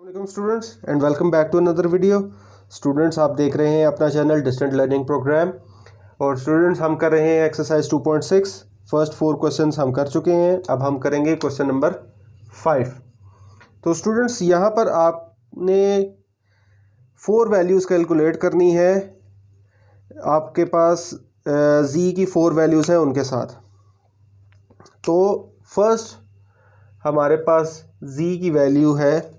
Welcome students and welcome back to another video. Students, आप देख रहे हैं अपना चैनल डिस्टेंट लर्निंग प्रोग्राम। और स्टूडेंट्स, हम कर रहे हैं एक्सरसाइज 2.6। फर्स्ट 4 क्वेश्चंस हम कर चुके हैं। अब हम करेंगे क्वेश्चन नंबर 5। तो स्टूडेंट्स, यहाँ पर आपने 4 वैल्यूज़ कैलकुलेट करनी है। आपके पास जी की 4 वैल्यूज़ हैं उनके साथ। तो फर्स्ट हमारे पास जी की वैल्यू है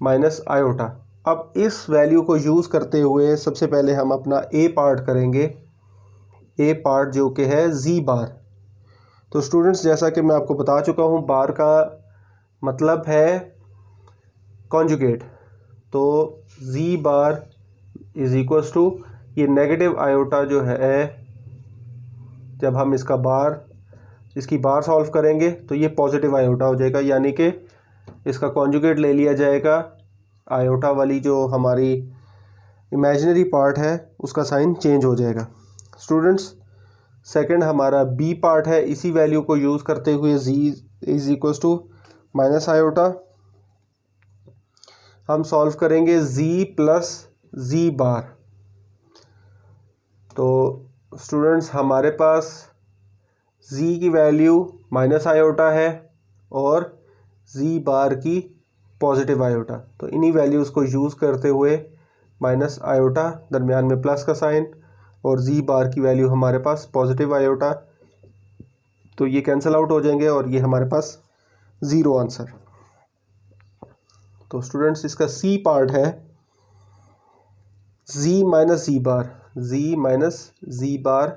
माइनस आयोटा। अब इस वैल्यू को यूज़ करते हुए सबसे पहले हम अपना ए पार्ट करेंगे। ए पार्ट जो कि है जी बार। तो स्टूडेंट्स, जैसा कि मैं आपको बता चुका हूँ, बार का मतलब है कॉन्जुगेट। तो जी बार इज इक्वल्स टू ये नेगेटिव आयोटा जो है, जब हम इसकी बार सॉल्व करेंगे तो ये पॉजिटिव आयोटा हो जाएगा, यानी कि इसका कॉन्जुगेट ले लिया जाएगा। आयोटा वाली जो हमारी इमेजिनरी पार्ट है उसका साइन चेंज हो जाएगा। स्टूडेंट्स, सेकंड हमारा बी पार्ट है। इसी वैल्यू को यूज़ करते हुए z is equals to minus iota हम सॉल्व करेंगे जी प्लस जी बार। तो स्टूडेंट्स, हमारे पास जी की वैल्यू माइनस आयोटा है और जी बार की पॉजिटिव आयोटा। तो इन्हीं वैल्यूज़ को यूज़ करते हुए माइनस आयोटा, दरमियान में प्लस का साइन, और जी बार की वैल्यू हमारे पास पॉजिटिव आयोटा, तो ये कैंसिल आउट हो जाएंगे और ये हमारे पास ज़ीरो आंसर। तो स्टूडेंट्स, इसका सी पार्ट है जी माइनस जी बार। जी माइनस जी बार,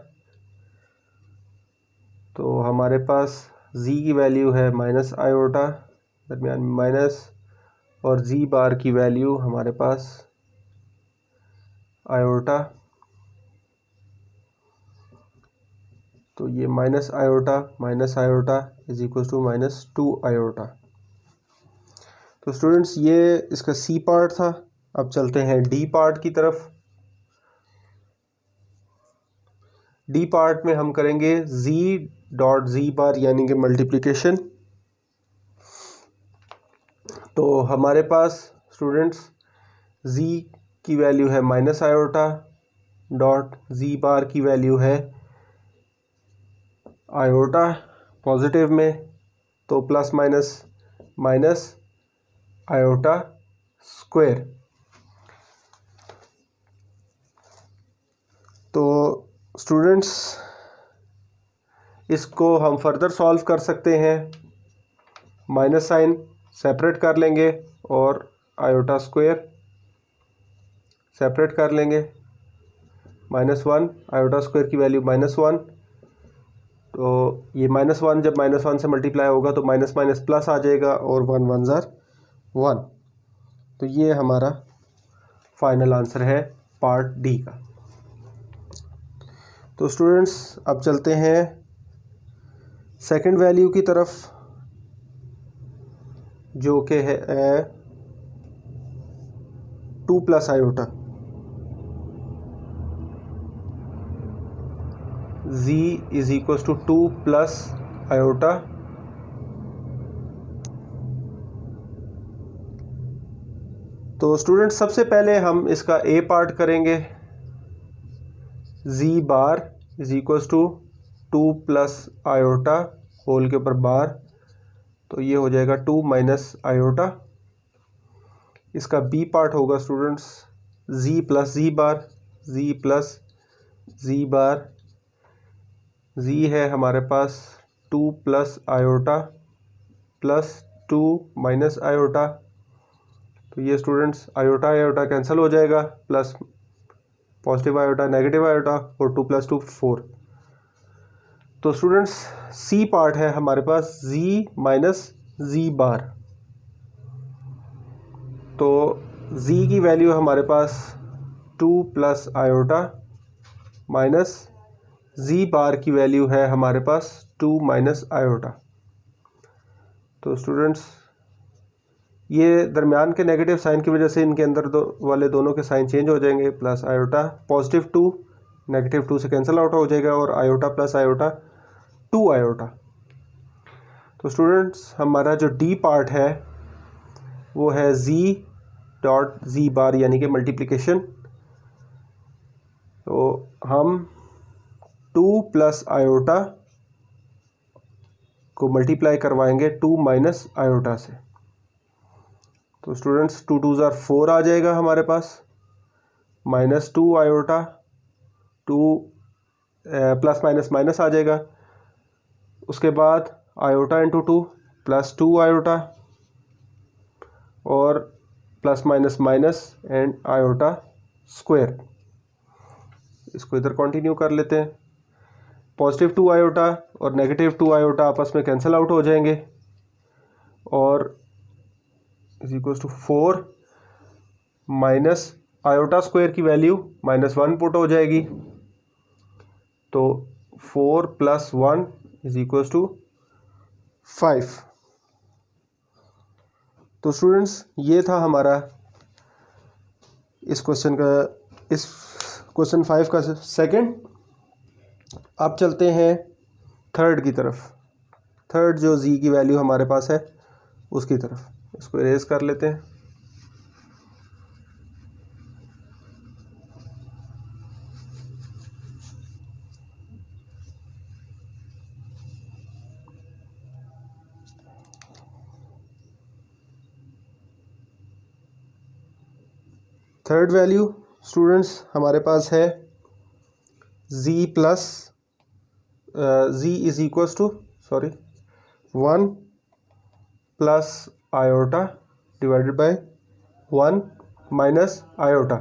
तो हमारे पास जी की वैल्यू है माइनस आयोटा, दरमियान में माइनस, और जी बार की वैल्यू हमारे पास आयोटा। तो ये minus iota is equal to minus 2 iota. तो स्टूडेंट्स, ये इसका सी पार्ट था। अब चलते हैं डी पार्ट की तरफ। डी पार्ट में हम करेंगे जी डॉट जी बार, यानी कि मल्टीप्लिकेशन। तो हमारे पास स्टूडेंट्स जी की वैल्यू है माइनस आयोटा, डॉट जी बार की वैल्यू है आयोटा पॉजिटिव में, तो plus minus minus iota square. तो स्टूडेंट्स, इसको हम फर्दर सॉल्व कर सकते हैं। माइनस साइन सेपरेट कर लेंगे और आयोटा स्क्वायर सेपरेट कर लेंगे। -1 आयोटा स्क्वायर की वैल्यू -1। तो ये -1 जब -1 से मल्टीप्लाई होगा तो माइनस माइनस प्लस आ जाएगा और 1 1 ज़ार 1। तो ये हमारा फाइनल आंसर है पार्ट डी का। तो स्टूडेंट्स, अब चलते हैं सेकंड वैल्यू की तरफ, जो कि है 2 plus iota. z is equal to 2 plus iota. तो स्टूडेंट्स, सबसे पहले हम इसका ए पार्ट करेंगे। Z bar is equal to 2 plus iota whole के ऊपर बार, तो ये हो जाएगा 2 माइनस आयोटा। इसका बी पार्ट होगा students z plus z bar. Z plus z bar, z है हमारे पास 2 plus iota plus 2 minus iota. तो ये स्टूडेंट्स आयोटा आयोटा कैंसिल हो जाएगा, plus positive iota negative iota, और 2 + 2 4। तो स्टूडेंट्स, सी पार्ट है हमारे पास जी माइनस जी बार। तो जी की वैल्यू हमारे पास 2 प्लस आयोटा माइनस जी बार की वैल्यू है हमारे पास 2 माइनस आयोटा। तो स्टूडेंट्स, ये दरमियान के नेगेटिव साइन की वजह से इनके अंदर वाले दोनों के साइन चेंज हो जाएंगे। प्लस आयोटा +2 -2 से कैंसिल आउट हो जाएगा, और आयोटा प्लस आयोटा 2 आयोटा। तो स्टूडेंट्स, हमारा जो डी पार्ट है वो है z डॉट z बार यानी कि मल्टीप्लिकेशन। तो हम 2 प्लस आयोटा को मल्टीप्लाई करवाएंगे 2 माइनस आयोटा से। तो स्टूडेंट्स 2 2 ज़ार 4 आ जाएगा हमारे पास, minus 2 iota, 2 plus minus minus आ जाएगा। उसके बाद आयोटा इंटू 2 प्लस 2 आयोटा और plus minus minus and iota square. इसको इधर कंटिन्यू कर लेते हैं। पॉजिटिव 2 आयोटा और नेगेटिव 2 आयोटा आपस में कैंसिल आउट हो जाएंगे और is equals to 4 minus iota square की वैल्यू -1 पुट हो जाएगी। तो 4 प्लस 1 इज इक्वल्स टू 5। तो स्टूडेंट्स ये था हमारा इस क्वेश्चन 5 का सेकंड। अब चलते हैं थर्ड की तरफ। थर्ड जो z की वैल्यू हमारे पास है उसकी तरफ। इसको इरेज कर लेते हैं। थर्ड वैल्यू स्टूडेंट्स हमारे पास है z plus z is equals to 1 plus iota divided by 1 minus iota.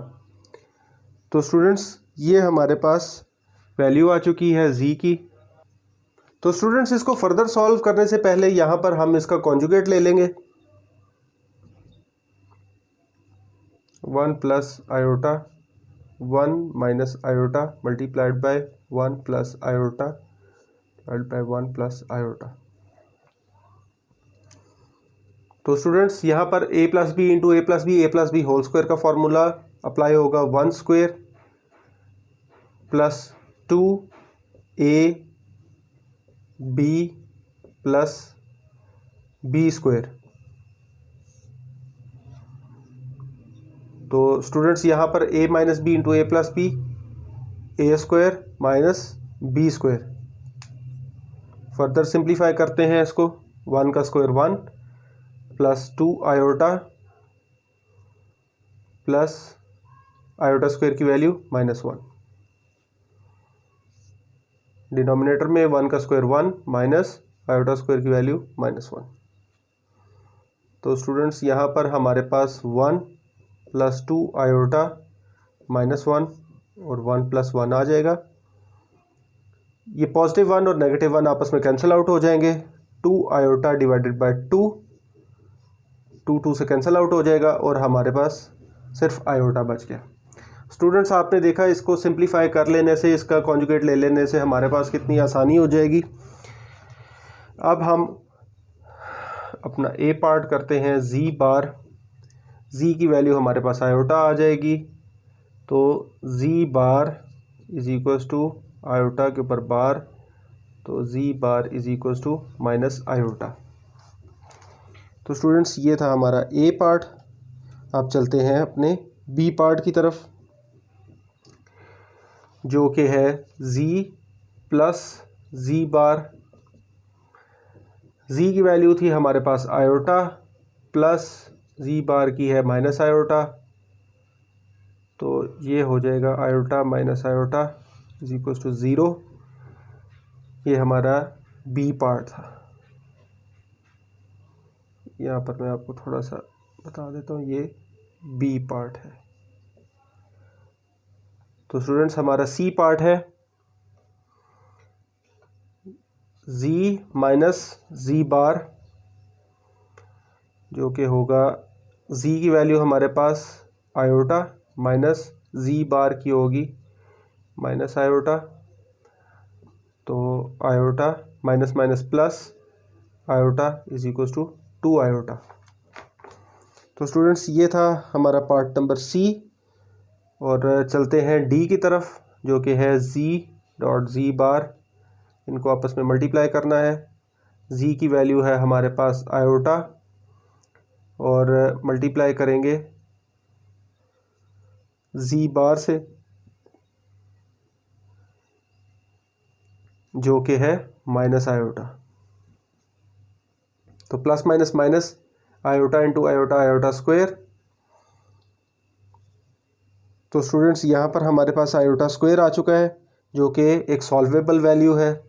तो स्टूडेंट्स ये हमारे पास वैल्यू आ चुकी है z की। तो स्टूडेंट्स इसको फर्दर सॉल्व करने से पहले यहाँ पर हम इसका कॉन्जुगेट ले लेंगे। 1 plus iota 1 minus iota multiplied by 1 plus iota divide by 1 plus iota. तो स्टूडेंट्स यहाँ पर a plus b into a plus b whole square का फॉर्मूला अप्लाई होगा। 1 square plus 2a b plus b square. तो students यहाँ पर a minus b into a plus b a square minus b square. Further simplify करते हैं इसको। 1 का square 1 plus 2 iota plus iota square की वैल्यू -1। डिनोमिनेटर में 1 का स्क्वायर 1 माइनस आयोटा स्क्वायर की वैल्यू -1। तो स्टूडेंट्स यहाँ पर हमारे पास 1 प्लस 2 आयोटा -1 और 1 प्लस 1 आ जाएगा। ये पॉजिटिव 1 और नेगेटिव 1 आपस में कैंसिल आउट हो जाएंगे। 2 आयोटा डिवाइडेड बाय 2 से कैंसिल आउट हो जाएगा और हमारे पास सिर्फ आयोटा बच गया। स्टूडेंट्स आपने देखा इसको सिंप्लीफाई कर लेने से, इसका कॉन्जुगेट ले लेने से हमारे पास कितनी आसानी हो जाएगी। अब हम अपना ए पार्ट करते हैं z बार। z की वैल्यू हमारे पास आयोटा आ जाएगी। तो z bar is equals to iota के ऊपर बार, तो z bar is equals to minus iota. तो स्टूडेंट्स ये था हमारा ए पार्ट। अब चलते हैं अपने बी पार्ट की तरफ, जो कि है z plus z bar. z की वैल्यू थी हमारे पास आयोटा प्लस z बार की है माइनस आयोटा। तो ये हो जाएगा iota minus iota is equals to 0। ये हमारा बी पार्ट था। यहाँ पर मैं आपको थोड़ा सा बता देता हूँ, ये बी पार्ट है। तो स्टूडेंट्स हमारा सी पार्ट है z माइनस z बार, जो कि होगा z की वैल्यू हमारे पास आयोटा माइनस z बार की होगी माइनस आयोटा। तो iota minus minus plus iota is equals to 2 iota. तो स्टूडेंट्स ये था हमारा पार्ट नंबर सी। और चलते हैं डी की तरफ, जो कि है z डॉट z बार। इनको आपस में मल्टीप्लाई करना है। z की वैल्यू है हमारे पास आयोटा और मल्टीप्लाई करेंगे जी बार से, जो कि है माइनस आयोटा। तो plus minus minus, iota into iota, iota square. तो स्टूडेंट्स यहाँ पर हमारे पास आयोटा स्क्वायर आ चुका है, जो कि एक सॉल्वेबल वैल्यू है।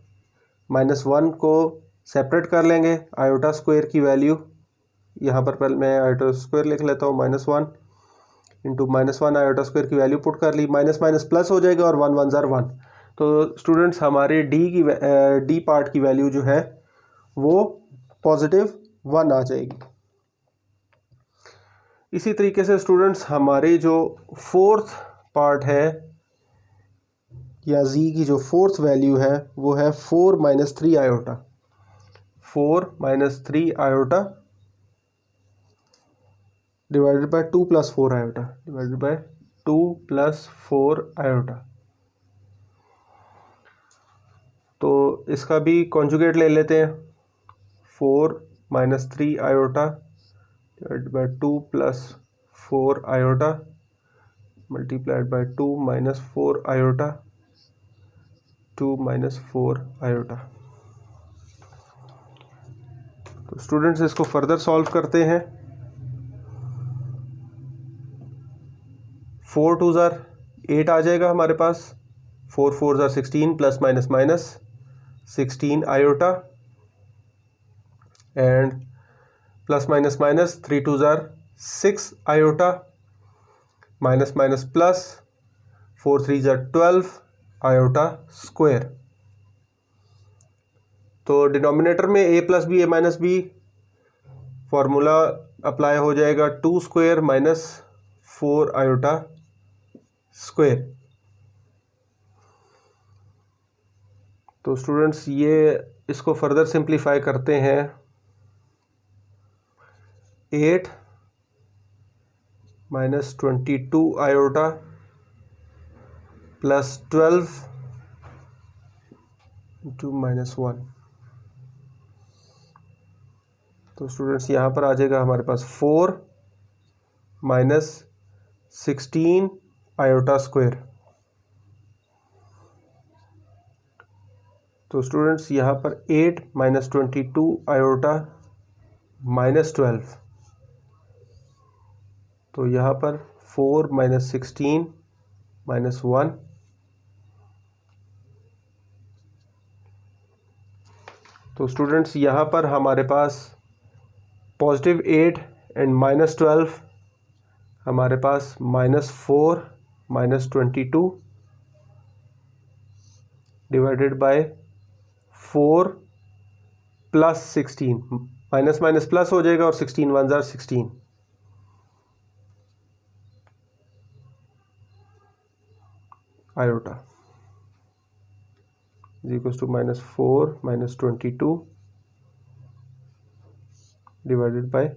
-1 को सेपरेट कर लेंगे, आयोटा स्क्वायर की वैल्यू यहाँ पर पहले मैं आयोटा स्क्वायर लिख लेता हूँ। -1 इंटू -1 आयोटा स्क्वायर की वैल्यू पुट कर ली, माइनस माइनस प्लस हो जाएगा और 1 1 ज़ार 1। तो स्टूडेंट्स हमारे डी पार्ट की वैल्यू जो है वो +1 आ जाएगी। इसी तरीके से स्टूडेंट्स हमारे जो फोर्थ पार्ट है या जी की जो फोर्थ वैल्यू है वो है 4 - 3 iota. 4 - 3 iota divided by 2 + 4 iota, divided by 2 + 4 iota. तो इसका भी कॉन्जुगेट ले लेते हैं। 4 - 3 iota divided by 2 + 4 iota multiplied by 2 - 4 iota, 2 - 4 iota. तो स्टूडेंट्स इसको फर्दर सॉल्व करते हैं। 4 2 ज़ार 8 आ जाएगा हमारे पास, 4 4 ज़ार 16 plus minus minus 16 iota and plus minus minus 3 2 ज़ार 6 आयोटा माइनस माइनस प्लस 4 3 ज़ार 12 आयोटा स्क्वायर। तो डिनोमिनेटर में a + b a - b formula apply हो जाएगा, 2 स्क्वायर माइनस 4 आयोटा स्क्वायर। तो स्टूडेंट्स ये इसको फर्दर सिंप्लीफाई करते हैं। 8 - 22 आयोटा प्लस 12 इंटू -1। तो स्टूडेंट्स यहाँ पर आ जाएगा हमारे पास 4 - 16 आयोटा स्क्वायर। तो स्टूडेंट्स यहाँ पर 8 - 22 आयोटा -12। तो यहाँ पर 4 - 16 -1। तो स्टूडेंट्स यहाँ पर हमारे पास +8 एंड -12 हमारे पास -4 - 22 divided by 4 + 16, minus minus plus हो जाएगा और 16 1 ज़ार 16 iota equals to -4 - 22 divided by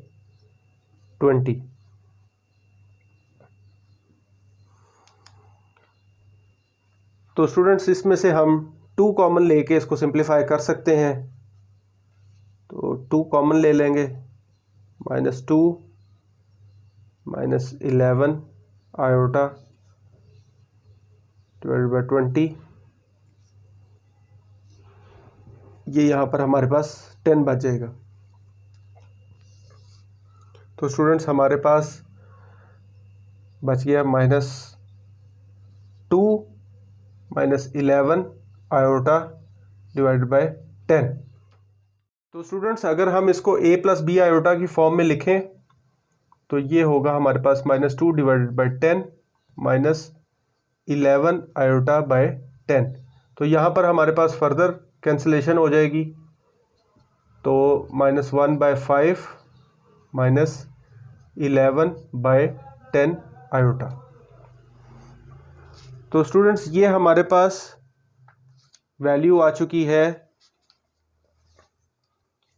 20। तो स्टूडेंट्स इसमें से हम 2 कॉमन लेके इसको सिंप्लीफाई कर सकते हैं। तो 2 कॉमन ले लेंगे, -2 - 11 आयोटा डिवाइडेड बाय 20। ये यहाँ पर हमारे पास 10 बच जाएगा। तो स्टूडेंट्स हमारे पास बच गया -2 - 11 आयोटा डिवाइडेड बाय 10। तो स्टूडेंट्स अगर हम इसको a + b आयोटा की फॉर्म में लिखें तो ये होगा हमारे पास -2 डिवाइडेड बाय 10 -11 आयोटा बाय 10। तो यहाँ पर हमारे पास फर्दर कैंसिलेशन हो जाएगी। तो -1/5 -11/10 आयोटा। तो स्टूडेंट्स ये हमारे पास वैल्यू आ चुकी है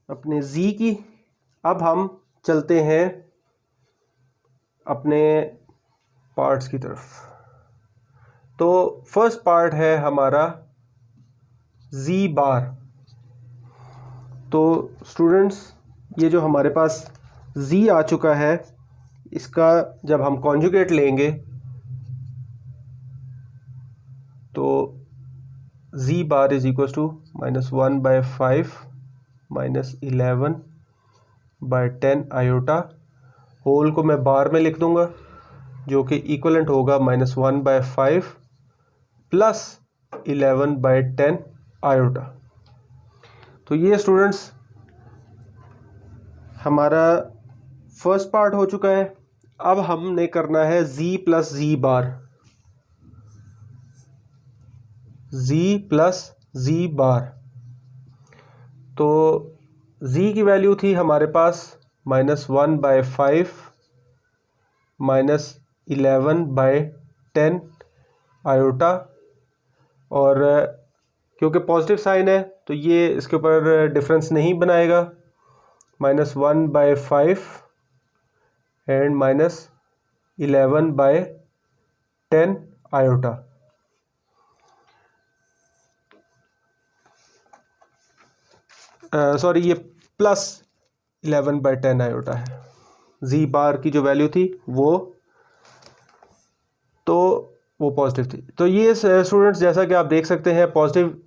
अपने z की। अब हम चलते हैं अपने पार्ट्स की तरफ। तो फर्स्ट पार्ट है हमारा z बार। तो स्टूडेंट्स ये जो हमारे पास z आ चुका है, इसका जब हम कॉन्जुगेट लेंगे तो z bar is equal to -1/5 -11/10 iota, whole को मैं बार में लिख दूंगा जो कि इक्वलेंट होगा -1/5 प्लस 11/10 आयोटा। तो ये स्टूडेंट्स हमारा फर्स्ट पार्ट हो चुका है। अब हमने करना है z plus z bar, z plus z bar. तो z की वैल्यू थी हमारे पास -1/5 -11/10 आयोटा, और क्योंकि पॉजिटिव साइन है तो ये इसके ऊपर डिफरेंस नहीं बनाएगा, -1/5 एंड -11/10 आयोटा। सॉरी, ये प्लस 11/10 आयोटा है। जी बार की जो वैल्यू थी वो पॉजिटिव थी। तो ये स्टूडेंट्स जैसा कि आप देख सकते हैं पॉजिटिव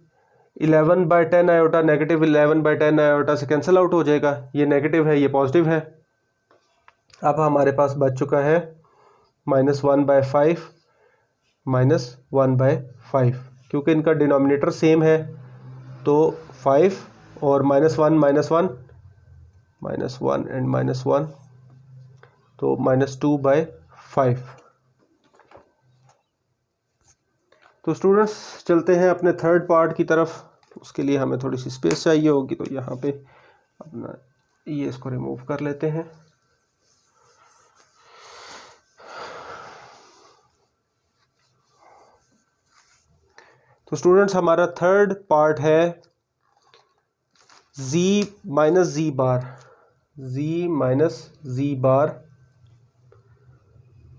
11/10 आयोटा नेगेटिव 11/10 आयोटा से कैंसिल आउट हो जाएगा, ये नेगेटिव है ये पॉजिटिव है। अब हमारे पास बच चुका है -1/5 -1/5, क्योंकि इनका डिनोमिनेटर सेम है तो 5 और -1 एंड -1 तो -2/5। तो स्टूडेंट्स चलते हैं अपने थर्ड पार्ट की तरफ। उसके लिए हमें थोड़ी सी स्पेस चाहिए होगी, तो यहाँ पे अपना ये इसको रिमूव कर लेते हैं। तो स्टूडेंट्स हमारा थर्ड पार्ट है z minus z bar, z minus z bar.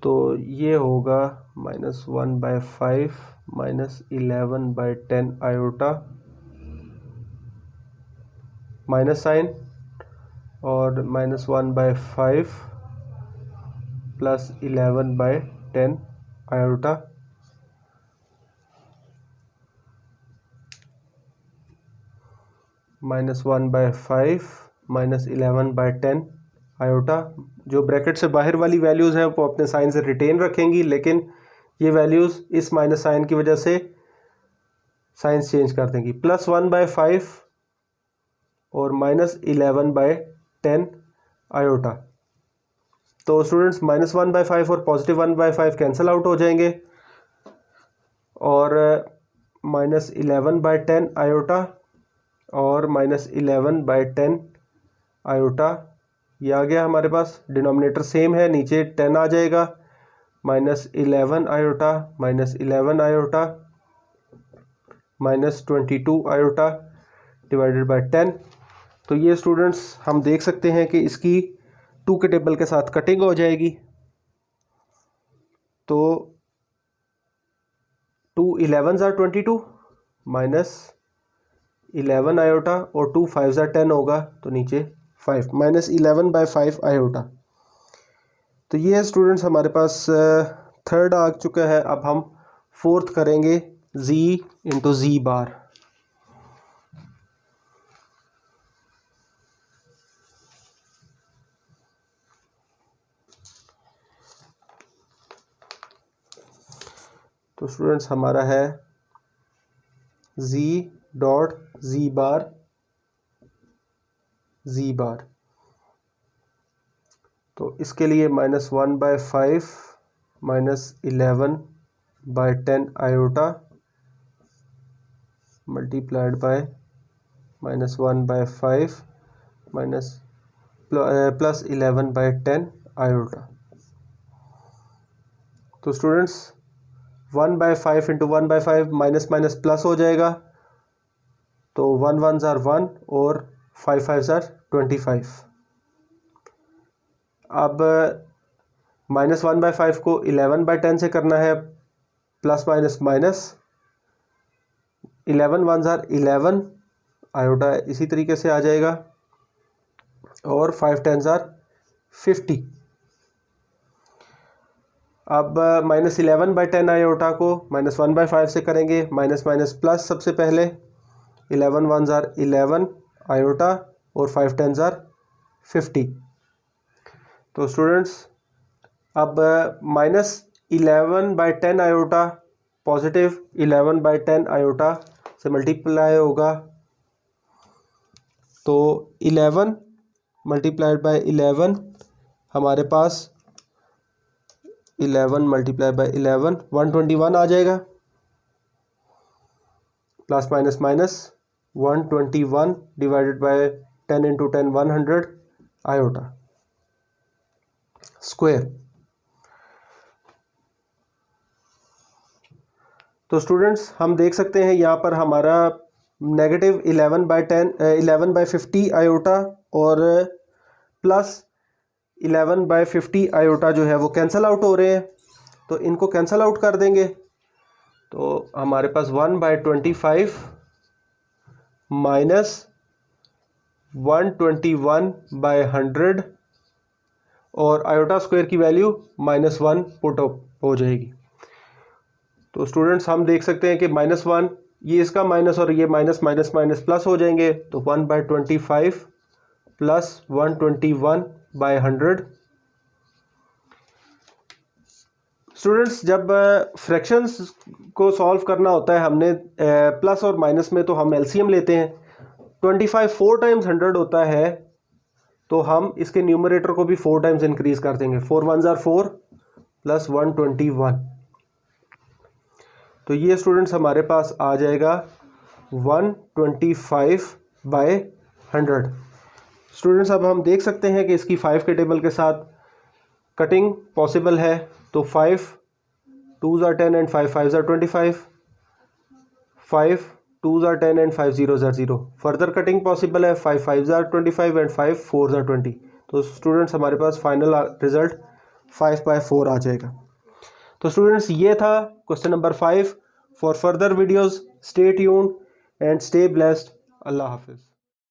तो ये होगा -1/5 -11/10 आयोटा, माइनस साइन, और -1/5 प्लस 11/10 आयोटा, -1/5 -11/10 आयोटा। जो ब्रैकेट से बाहर वाली वैल्यूज़ हैं वो अपने साइन से रिटेन रखेंगी, लेकिन ये वैल्यूज़ इस माइनस साइन की वजह से साइंस चेंज कर देंगी। +1/5 और -11/10 आयोटा। तो स्टूडेंट्स -1/5 और पॉजिटिव 1/5 कैंसिल आउट हो जाएंगे, और -11/10 आयोटा और -11/10 आयोटा ये आ गया हमारे पास। डिनोमिनेटर सेम है, नीचे 10 आ जाएगा, -11 iota -11 iota -22 iota divided bye 10। तो ये स्टूडेंट्स हम देख सकते हैं कि इसकी 2 के टेबल के साथ कटिंग हो जाएगी। तो 2 11s are 22 -11 आयोटा, और 2 5s are 10 होगा, तो नीचे 5 -11/5 आयोटा। तो ये स्टूडेंट्स हमारे पास थर्ड आ चुका है। अब हम फोर्थ करेंगे z इंटू z बार। तो स्टूडेंट्स हमारा है z dot z bar z bar. तो इसके लिए -1/5 -11/10 iota multiplied by -1/5 plus 11/10 iota. तो students 1/5 into 1/5 minus minus plus हो जाएगा, तो 1 1s are 1 और 5 5s are 25। अब -1/5 को 11/10 से करना है, plus minus minus, 11 1s are 11 iota इसी तरीके से आ जाएगा, और 5 10s are 50। अब -11/10 आयोटा को -1/5 से करेंगे, माइनस माइनस प्लस सबसे पहले 11 1s are 11 आयोटा और 5 10s are 50। तो स्टूडेंट्स अब -11/10 आयोटा पॉजिटिव 11/10 आयोटा से मल्टीप्लाई होगा, तो 11 मल्टीप्लाइड बाय 11 हमारे पास 11 मल्टीप्लाई बाय 11 121 आ जाएगा, plus minus minus 121 divided by 10 into 10 100 iota square. तो स्टूडेंट्स हम देख सकते हैं यहाँ पर हमारा नेगेटिव 11/50 आयोटा और प्लस 11/50 आयोटा जो है वो कैंसिल आउट हो रहे हैं, तो इनको कैंसिल आउट कर देंगे। तो हमारे पास 1/25 माइनस 121/100 और आयोटा स्क्वायर की वैल्यू -1 पुट अप हो जाएगी। तो स्टूडेंट्स हम देख सकते हैं कि -1 ये इसका माइनस और ये माइनस माइनस माइनस प्लस हो जाएंगे, तो 1/25 प्लस 121/100। स्टूडेंट्स जब फ्रैक्शंस को सॉल्व करना होता है हमने प्लस और माइनस में, तो हम एलसीएम लेते हैं। 25 4 टाइम्स 100 होता है, तो हम इसके न्यूमरेटर को भी 4 टाइम्स इंक्रीज कर देंगे। 4 1s are 4 प्लस 121, तो ये स्टूडेंट्स हमारे पास आ जाएगा 125/100। स्टूडेंट्स अब हम देख सकते हैं कि इसकी 5 के टेबल के साथ कटिंग पॉसिबल है, तो 5 2s are 10 and 5 5s are 25, 5 2s are 10 and 5 0s are 0। Further cutting possible है, 5 5s are 25 and 5 4s are 20। तो स्टूडेंट्स हमारे पास फाइनल रिजल्ट 5/4 आ जाएगा। तो स्टूडेंट्स ये था question number 5। For further videos stay tuned and stay blessed. अल्लाह हाफिज़।